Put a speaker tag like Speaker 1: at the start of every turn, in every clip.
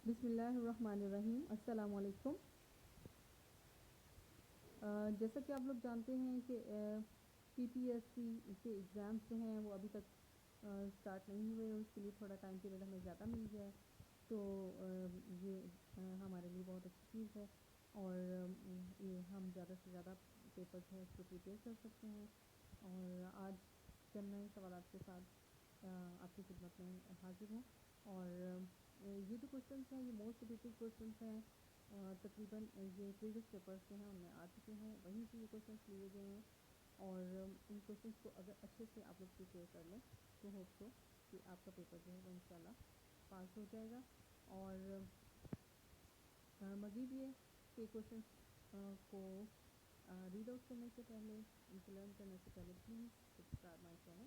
Speaker 1: बिस्मिल्लाहिर्रहमानिर्रहीम। अस्सलाम वालेकुम। जैसा कि आप लोग जानते हैं कि पीपीएससी के एग्ज़ाम्स जो हैं वो अभी तक स्टार्ट नहीं हुए, उसके लिए थोड़ा टाइम पीरियड हमें ज़्यादा मिल गया है। तो ये हमारे लिए बहुत अच्छी चीज़ है और ये हम ज़्यादा से ज़्यादा पेपर जो है उसको प्रिपेयर कर सकते हैं। और आज चंद नए सवालात के साथ आपकी खिदमत में हाजिर हूँ। और ये जो क्वेश्चंस हैं ये मोस्ट रिपीटेड क्वेश्चंस हैं। तकरीबन ये प्रीवियस पेपर्स जो हैं उनमें आ चुके हैं, वहीं से ये क्वेश्चंस लिए गए हैं। और इन क्वेश्चंस को अगर अच्छे से आप लोग प्रिपेयर कर लें तो होप सो कि आपका पेपर जो है वो इंशाल्लाह पास हो जाएगा। और मज़ीद ये कि क्वेश्चंस को रीड आउट करने से पहले, इनको लर्न करने से पहले please subscribe my channel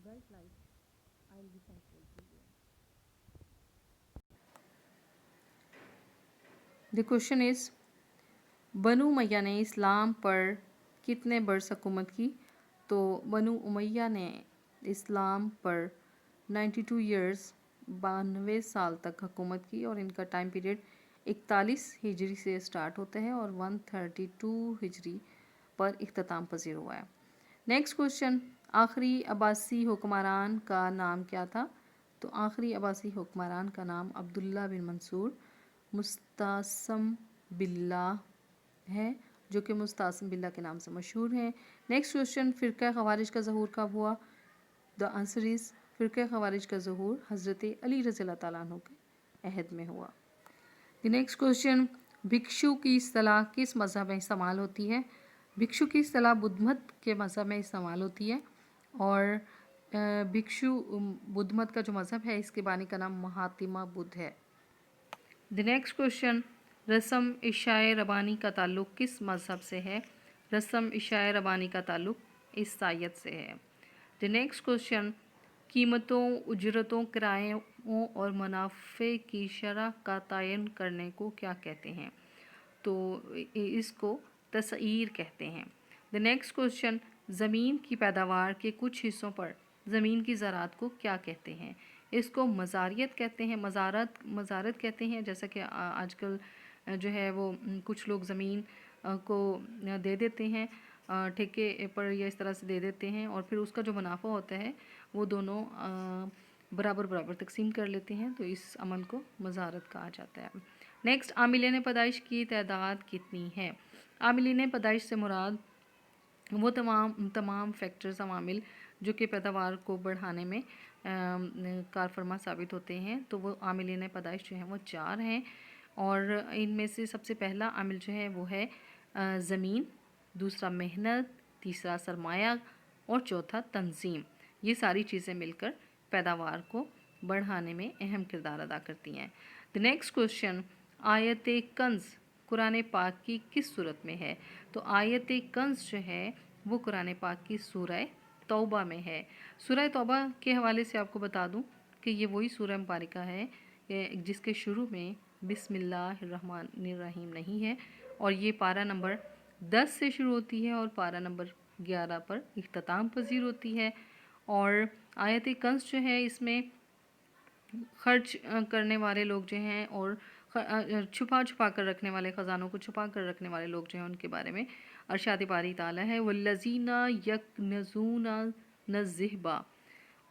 Speaker 1: bright light. I will be thankful to you. The question is, Banu Umayya ने इस्लाम पर कितने बरस हुकूमत की? तो बनु उमैया ने इस्लाम पर 92 ईयर्स 92 साल तक हुकूमत की और इनका टाइम पीरियड 41 हिजरी से स्टार्ट होता है और 132 हिजरी पर इख्तिताम पजीर हुआ है। नेक्स्ट क्वेश्चन, आखिरी अब्बासी हुक्मरान का नाम क्या था? तो आखिरी अब्बासी हुक्मरान का नाम अब्दुल्ला बिन मंसूर मुस्तासम बिल्ला है, जो कि मुस्तासम बिल्ला के नाम से मशहूर हैं। नेक्स्ट क्वेश्चन, फ़िरक़ा ख़वारिज का ज़हूर कब हुआ? द आंसर इज़, फ़िरक़ा ख़वारिज का ज़हूर हज़रत अली रज़ियल्लाहु ताला अन्हु के अहद में हुआ। द नेक्स्ट क्वेश्चन, भिक्षु की इस्तिलाह किस मज़हब में इस्तेमाल होती है? भिक्षु की इस्तिलाह बुद्ध मत के मज़हब में इस्तेमाल होती है। और भिक्षु बुद्ध मत का जो मज़हब है इसके बानी का नाम महात्मा बुद्ध है। द नेक्स्ट क्वेश्चन, रस्म इशाए रबानी का ताल्लुक़ किस मज़हब से है? रस्म इशाए रबानी का ताल्लुक़ ईसाईयत से है। द नेक्स्ट क्वेश्चन, कीमतों, उजरतों, किरायों और मुनाफे की शरह का तयन करने को क्या कहते हैं? तो इसको तसईर कहते हैं। द नेक्स्ट क्वेश्चन, ज़मीन की पैदावार के कुछ हिस्सों पर ज़मीन की ज़राअत को क्या कहते हैं? इसको मज़ारियत कहते हैं, मज़ारत कहते हैं। जैसा कि आजकल जो है वो कुछ लोग ज़मीन को दे देते हैं ठेके पर या इस तरह से दे देते हैं और फिर उसका जो मुनाफा होता है वो दोनों बराबर बराबर तकसीम कर लेते हैं, तो इस अमल को मज़ारत कहा जाता है। नेक्स्ट, आमिलीन पैदाइश की तादाद कितनी है? आमिलीन पैदाइश से मुराद वो तमाम फैक्टर्स अवामिल जो कि पैदावार को बढ़ाने में कारफरमा साबित होते हैं, तो वो आमिलीन पैदाइश जो हैं वो 4 हैं। और इनमें से सबसे पहला आमिल जो है वो है ज़मीन, दूसरा मेहनत, तीसरा सरमाया और चौथा तंजीम। ये सारी चीज़ें मिलकर पैदावार को बढ़ाने में अहम किरदार अदा करती हैं। द नेक्स्ट क्वेश्चन, आयत कंज़ कुरान पाक की किस सूरत में है? तो आयत कंज़ जो है वो कुरान पाक की सूरह तौबा में है। सूरह तौबा के हवाले से आपको बता दूं कि ये वही सूरह मुबारका है जिसके शुरू में बिस्मिल्लाहिर्रहमानिर्रहीम नहीं है और ये पारा नंबर 10 से शुरू होती है और पारा नंबर 11 पर इख्तिताम पजीर होती है। और आयत कंज़ जो है इसमें खर्च करने वाले लोग जो हैं और छुपा छुपा कर रखने वाले, ख़जानों को छुपा कर रखने वाले लोग जो हैं उनके बारे में अरशाद बारी ताला है, वल्लज़ीना यकनज़ूना नज़्ज़िहबा,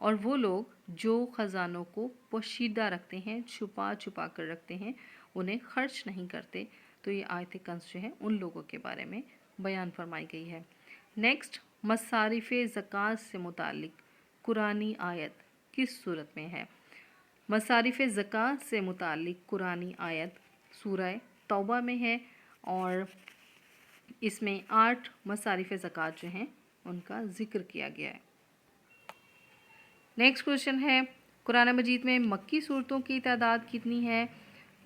Speaker 1: और वो लोग जो ख़जानों को पोशीदा रखते हैं, छुपा छुपा कर रखते हैं, उन्हें खर्च नहीं करते। तो ये आयत कंज़ जो है उन लोगों के बारे में बयान फरमाई गई है। नेक्स्ट, मसारिफ़ ज़कात से मुतालिक कुरानी आयत किस सूरत में है? मसारिफ़ ज़कात से मुतालिक कुरानी आयत सूरह तौबा में है और इसमें 8 मसारिफ़ ज़कात जो हैं उनका ज़िक्र किया गया है। नेक्स्ट क्वेश्चन है, कुरान मजीद में मक्की सूरतों की तादाद कितनी है?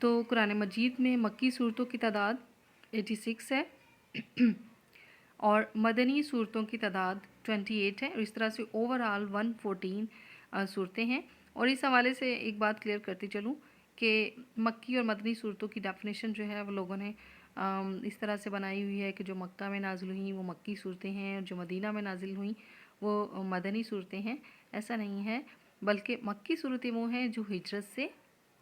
Speaker 1: तो कुरान मजीद में मक्की सूरतों की तादाद 86 है और मदनी सूरतों की तादाद 28 है और इस तरह से ओवरऑल 114 सूरतें हैं। और इस हवाले से एक बात क्लियर करती चलूँ कि मक्की और मदनी सूरतों की डेफिनेशन जो है वो लोगों ने इस तरह से बनाई हुई है कि जो मक्का में नाजिल हुई वो मक्की सूरतें हैं और जो मदीना में नाजिल हुई वो मदनी सूरतें हैं। ऐसा नहीं है, बल्कि मक्की सूरतें वो हैं जो हिजरत से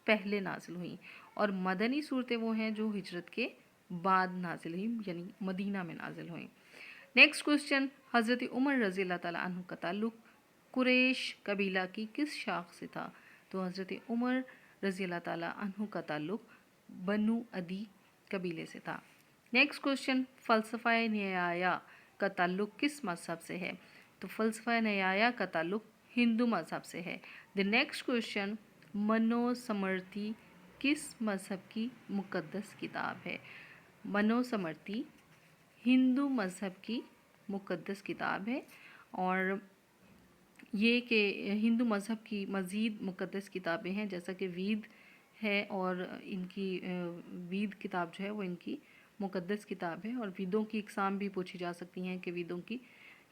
Speaker 1: पहले नाजिल हुई, और मदनी सूरतें वो हैं जो हिजरत के बाद नाजिल हुई, यानी मदीना में नाजिल हुई। नेक्स्ट क्वेश्चन, हज़रत उमर रज़ी अल्लाह ताला अन्हु का ताल्लुक़ कुरैश कबीला की किस शाख से था? तो हज़रत उमर रज़ी अल्लाह ताला अन्हु का ताल्लुक़ बनु अदी कबीले से था। नेक्स्ट क्वेश्चन, फ़लसफ़ा न्याया का ताल्लुक़ किस मज़हब से है? तो फ़लसफ़ा न्याया का ताल्लुक़ हिंदू मज़हब से है। द नेक्स्ट क्वेश्चन, मनुस्मृति किस मज़हब की मुक़द्दस किताब है? मनुस्मृति हिंदू मज़हब की मुक़द्दस किताब है, और ये कि हिंदू मज़हब की मज़ीद मुक़द्दस किताबें हैं, जैसा कि वेद है, और इनकी वेद किताब जो है वो इनकी मुक़द्दस किताब है। और वेदों की इक़साम भी पूछी जा सकती हैं कि वेदों की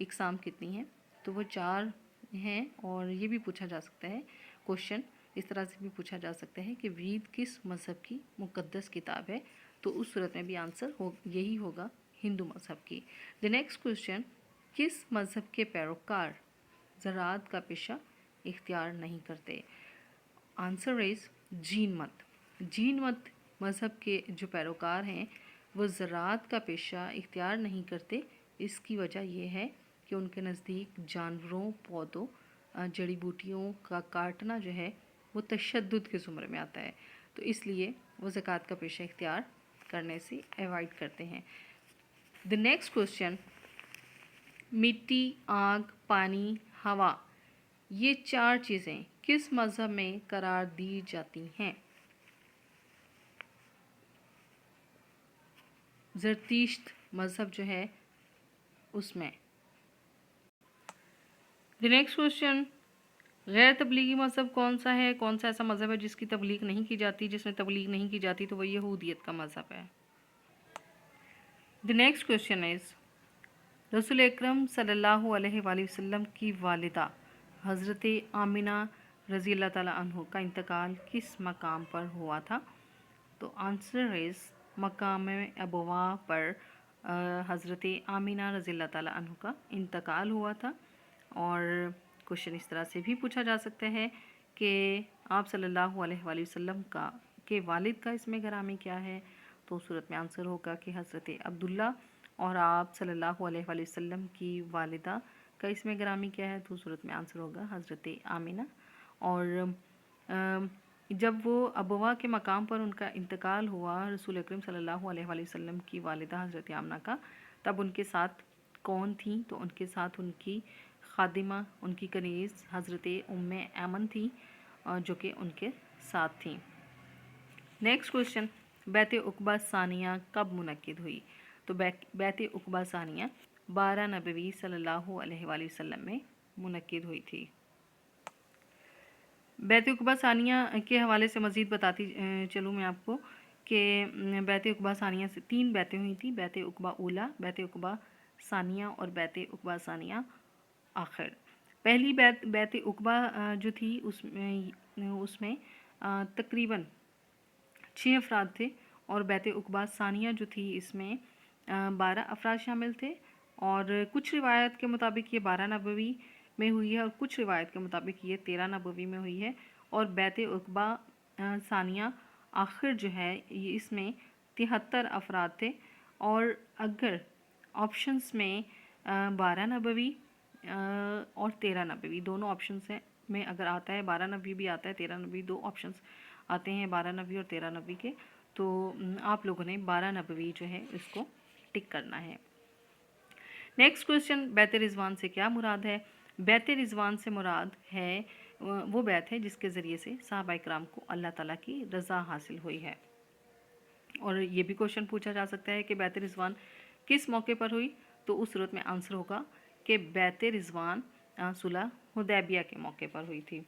Speaker 1: इक़साम कितनी हैं, तो वो 4 हैं। और ये भी पूछा जा सकता है, क्वेश्चन इस तरह से भी पूछा जा सकता है कि वेद किस मज़हब की मुक़द्दस किताब है, तो उस सूरत में भी आंसर यही होगा, हिंदू मज़हब की। द नेक्स्ट क्वेश्चन, किस मज़हब के पैरोकार ज़राअत का पेशा इख्तियार नहीं करते? आंसर इज़ जीन मत। जीन मत मज़हब के जो पैरोकार हैं वो ज़राअत का पेशा इख्तियार नहीं करते। इसकी वजह यह है कि उनके नज़दीक जानवरों, पौधों, जड़ी बूटियों का काटना जो है वो तशद्दुद के ज़ुमरे में आता है, तो इसलिए वो ज़कात का पेशा इख्तियार करने से अवॉइड करते हैं। द नेक्स्ट क्वेश्चन, मिट्टी, आग, पानी, हवा, ये 4 चीज़ें किस मज़हब में करार दी जाती हैं? ज़रतीश्त मज़हब जो है उसमें। द नेक्स्ट क्वेश्चन, गैर तबलीगी मज़हब कौन सा है? कौन सा ऐसा मज़हब है जिसकी तबलीग नहीं की जाती? जिसमें तबलीग नहीं की जाती तो वह यहूदियत का मज़हब है। द नेक्स्ट क्वेश्चन इज़, रसूल अकरम सल्लल्लाहु अलैहि वसल्लम की वालिदा हज़रत आमिना रज़ी अल्लाह ताला अन्हु का इंतकाल किस मकाम पर हुआ था? तो आंसर इज़ मकाम अबवा पर हज़रत आमिना रज़ी अल्लाह ताला अन्हु का इंतकाल हुआ था। और क्वेश्चन इस तरह से भी पूछा जा सकता है कि आप सल्लल्लाहु अलैहि वसल्लम का के वालिद का इसमें गिरामी क्या है? तो उस सूरत में आंसर होगा कि हज़रत अब्दुल्ला। और आप सल्लल्लाहु अलैहि वसल्लम की वालिदा का इसमें गिरामी क्या है? तो उस सूरत में आंसर होगा हज़रत आमिना। और जब वो अबवा के मकाम पर उनका इंतकाल हुआ रसूल अकरम सल्लल्लाहु अलैहि वसल्लम की वालिदा हज़रत आमिना का, तब उनके साथ कौन थी? तो उनके साथ उनकी खादिमा, उनकी कनीज़ हज़रत उम्मे ऐमन थी, जो कि उनके साथ थी। नेक्स्ट क्वेश्चन, बैत उक़बा सानिया कब मुनक्किद हुई? तो बैत उक़बा सानिया 12 नबवी सल्लल्लाहु अलैहि वसल्लम में मुनक्किद हुई थी। बैत उक़बा सानिया के हवाले से मज़ीद बताती चलूँ मैं आपको कि बैत उक़बा सानिया से 3 बैतें हुई थी, बैत उक़बा ऊला, बैत उक़बा सानिया और बैत उक़बा सानिया आखिर। पहली बैत उक़बा जो थी उसमें तकरीबन 6 अफराद थे, और बैत उक़बा सानिया जो थी इसमें 12 अफराद शामिल थे। और कुछ रिवायत के मुताबिक ये 12 नबवी में हुई है, और कुछ रिवायत के मुताबिक ये 13 नबवी में हुई है। और बैत उक़बा सानिया आखिर जो है ये इसमें 73 अफराद थे। और अगर ऑप्शंस में 12 नबवी और 13 नबवी दोनों ऑप्शंस में अगर आता है, 12 नबवी भी आता है, 13 नबवी, 2 ऑप्शंस आते हैं 12 नबवी और 13 नबवी के, तो आप लोगों ने 12 नबवी जो है इसको टिक करना है। नेक्स्ट क्वेश्चन, बैत रिज़वान से क्या मुराद है? बैत रिज़वान से मुराद है वो बैत है जिसके ज़रिए से सहाबा इकराम को अल्लाह ताला की रज़ा हासिल हुई है। और ये भी क्वेश्चन पूछा जा सकता है कि बैत रिज़वान किस मौके पर हुई? तो उस सूरत में आंसर होगा कि बैत रिज़वान सुलह हुदैबिया के मौके पर हुई थी।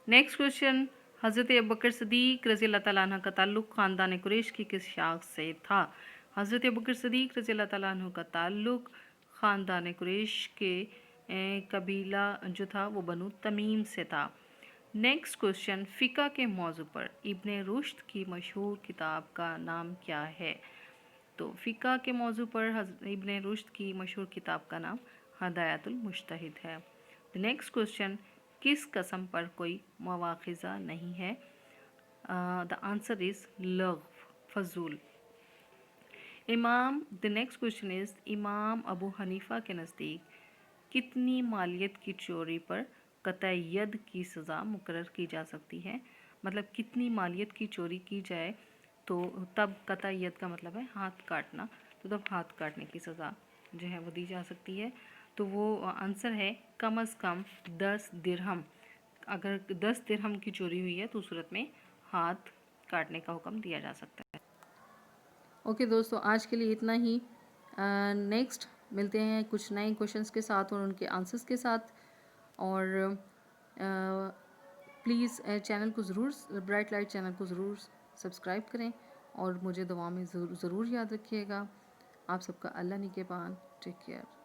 Speaker 1: नेक्स्ट क्वेश्चन, हज़रत अबू बकर सिद्दीक़ रज़ी अल्लाह ताला अन्हु का ताल्लुक़ ख़ानदान कुरैश की किस शाख से था? हज़रत अबू बकर सिद्दीक़ रज़ी अल्लाह ताला अन्हु का ताल्लुक़ ख़ानदान कुरैश के कबीला जो था वो बनु तमीम से था। नेक्स्ट क्वेश्चन, फ़िक़्ह के मौज़ू पर इब्ने रुश्द की मशहूर किताब का नाम क्या है? तो फ़िक़्ह के मौजू पर इब्न रुश्द की मशहूर किताब का नाम हदायतुल मुज्तहिद है। द नेक्स्ट क्वेश्चन, किस कसम पर कोई मवाख़िज़ा नहीं है? द आंसर इज़ लग़व, फजूल। द नेक्स्ट क्वेश्चन इज़, इमाम अबू हनीफ़ा के नज़दीक कितनी मालियत की चोरी पर क़त्अ यद की सज़ा मुकर्रर की जा सकती है? मतलब कितनी मालियत की चोरी की जाए तो तब क़त्अ यद का मतलब है हाथ काटना, तो तब हाथ काटने की सज़ा जो है वो दी जा सकती है। तो वो आंसर है कम अज़ कम 10 दिरहम। अगर 10 दिरहम की चोरी हुई है तो उस सूरत में हाथ काटने का हुक्म दिया जा सकता है। ओके दोस्तों, आज के लिए इतना ही। नेक्स्ट मिलते हैं कुछ नए क्वेश्चंस के साथ और उनके आंसर्स के साथ। और प्लीज़ चैनल को ज़रूर, ब्राइट लाइट चैनल को ज़रूर सब्सक्राइब करें और मुझे दुआ में ज़रूर याद रखिएगा। आप सबका अल्लाह निगहबान। Take care.